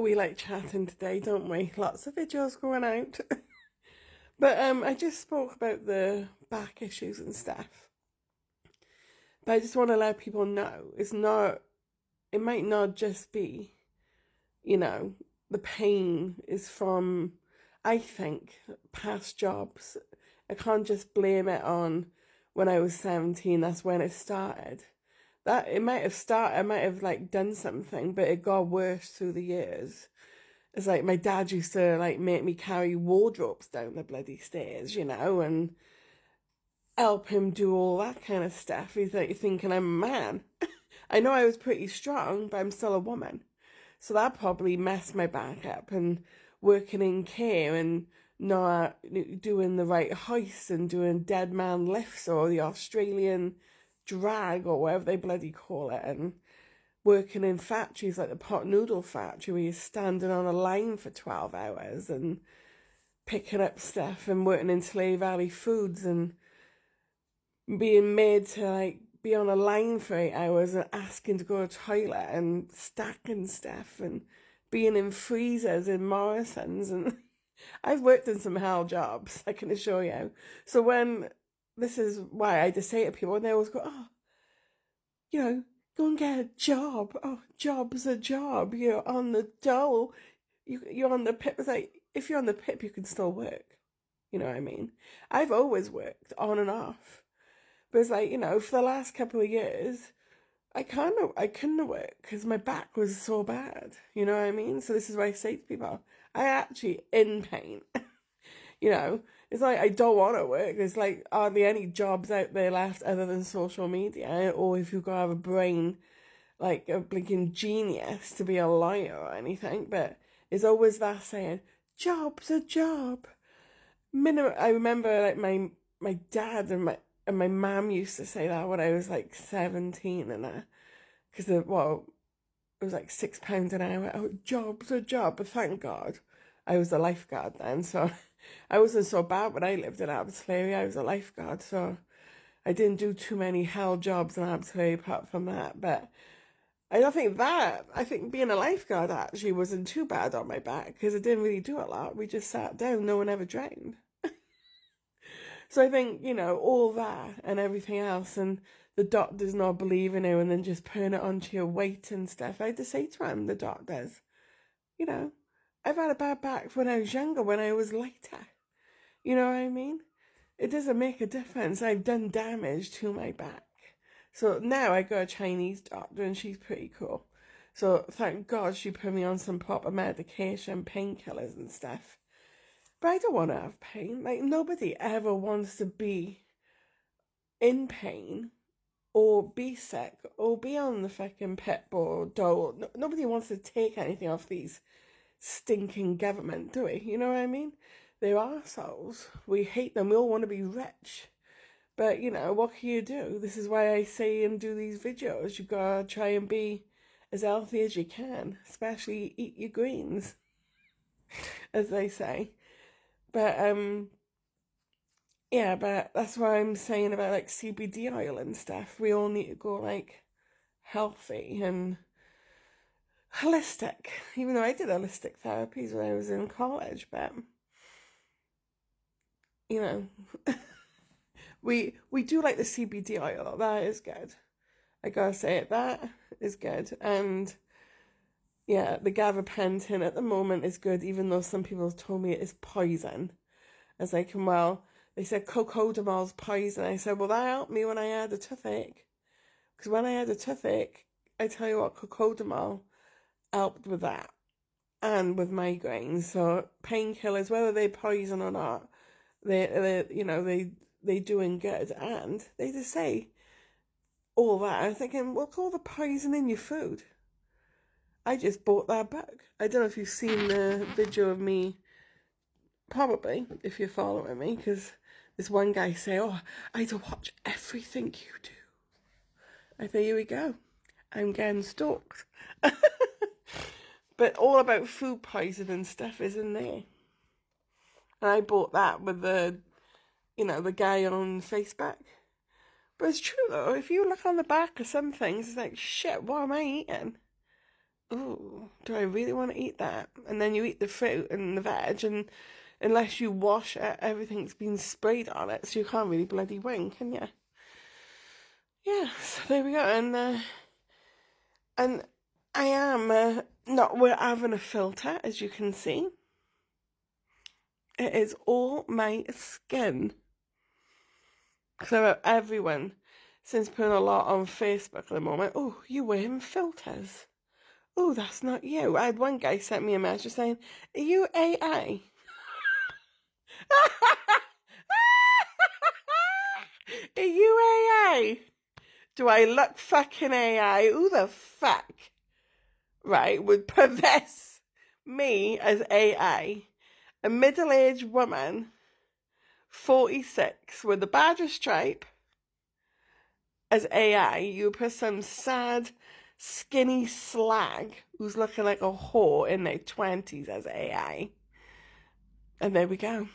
we like chatting today, don't we? Lots of videos going out. But I just spoke about the back issues and stuff. But I just want to let people know it might not just be, you know, the pain is from, I think, past jobs. I can't just blame it on when I was 17, that's when it started. That it might have started, I might have like done something, but it got worse through the years. It's like my dad used to like make me carry wardrobes down the bloody stairs, and help him do all that kind of stuff. He's like thinking I'm a man. I know I was pretty strong, but I'm still a woman. So that probably messed my back up, and working in care and not doing the right hoists and doing dead man lifts or the Australian drag or whatever they bloody call it, and working in factories like the pot noodle factory where you're standing on a line for 12 hours and picking up stuff, and working in Slave Valley Foods and being made to like be on a line for 8 hours and asking to go to the toilet and stacking stuff and being in freezers in Morrison's. And I've worked in some hell jobs, I can assure you. So when this is why I just say to people, and they always go, oh, go and get a job. Oh, job's a job. You're on the dole. You're on the pip. It's like, if you're on the pip, you can still work. You know what I mean? I've always worked on and off. But it's like, for the last couple of years, I couldn't work because my back was so bad. You know what I mean? So this is why I say to people, I actually in pain. It's like I don't want to work. There's like hardly any jobs out there left other than social media, or if you've got to have a brain like a blinking genius to be a lawyer or anything. But it's always that saying, job's a job. Minimum. I remember like my dad and my mum used to say that when I was like 17, and because it was like £6 an hour. Oh, job's a job. But thank God I was a lifeguard then, so I wasn't so bad when I lived in Abbotsford. I was a lifeguard, so I didn't do too many hell jobs in Abbotsford apart from that. But I think being a lifeguard actually wasn't too bad on my back because I didn't really do a lot. We just sat down, no one ever drowned. So I think, all that and everything else, and the doctors not believing you and then just putting it onto your weight and stuff. I had to say to him, the doctors, you know, I've had a bad back when I was younger, when I was lighter. You know what I mean? It doesn't make a difference. I've done damage to my back. So now I got a Chinese doctor and she's pretty cool. So thank God she put me on some proper medication, painkillers and stuff. But I don't want to have pain. Like, nobody ever wants to be in pain or be sick or be on the fucking pip or dole. Nobody wants to take anything off these stinking government, do we? You know what I mean? They're arseholes. We hate them. We all want to be rich. But, what can you do? This is why I say and do these videos. You gotta try and be as healthy as you can. Especially eat your greens, as they say. But, yeah, but that's why I'm saying about, like, CBD oil and stuff. We all need to go, like, healthy and holistic. Even though I did holistic therapies when I was in college, but, we do like the CBD oil. That is good. I gotta say it, that is good. And, yeah, the gabapentin at the moment is good, even though some people have told me it is poison. I was like, well, they said cocodamol's poison. I said, well, that helped me when I had a toothache. Because when I had a toothache, I tell you what, cocodamol helped with that. And with migraines. So painkillers, whether they poison or not, they doing good. And they just say all that. I'm thinking, what's all the poison in your food? I just bought that book. I don't know if you've seen the video of me. Probably, if you're following me, because this one guy say, oh, I do watch everything you do. I think, here we go. I'm getting stalked. But all about food poisoning stuff is in there. And I bought that with the guy on Facebook. But it's true though, if you look on the back of some things, it's like, shit, what am I eating? ooh, do I really want to eat that? And then you eat the fruit and the veg, and unless you wash it, everything's been sprayed on it, so you can't really bloody win, can you? Yeah, so there we go. And I am not we're having a filter, as you can see. It is all my skin. Because everyone seems putting a lot on Facebook at the moment. Oh, you wearing filters? Oh, that's not you. I had one guy sent me a message saying, "Are you AI?" Are you AI? Do I look fucking AI? Who the fuck, right, would put this, me as AI, a middle-aged woman, 46, with a badger stripe, as AI? You put some sad, skinny slag who's looking like a whore in their 20s as AI. And there we go.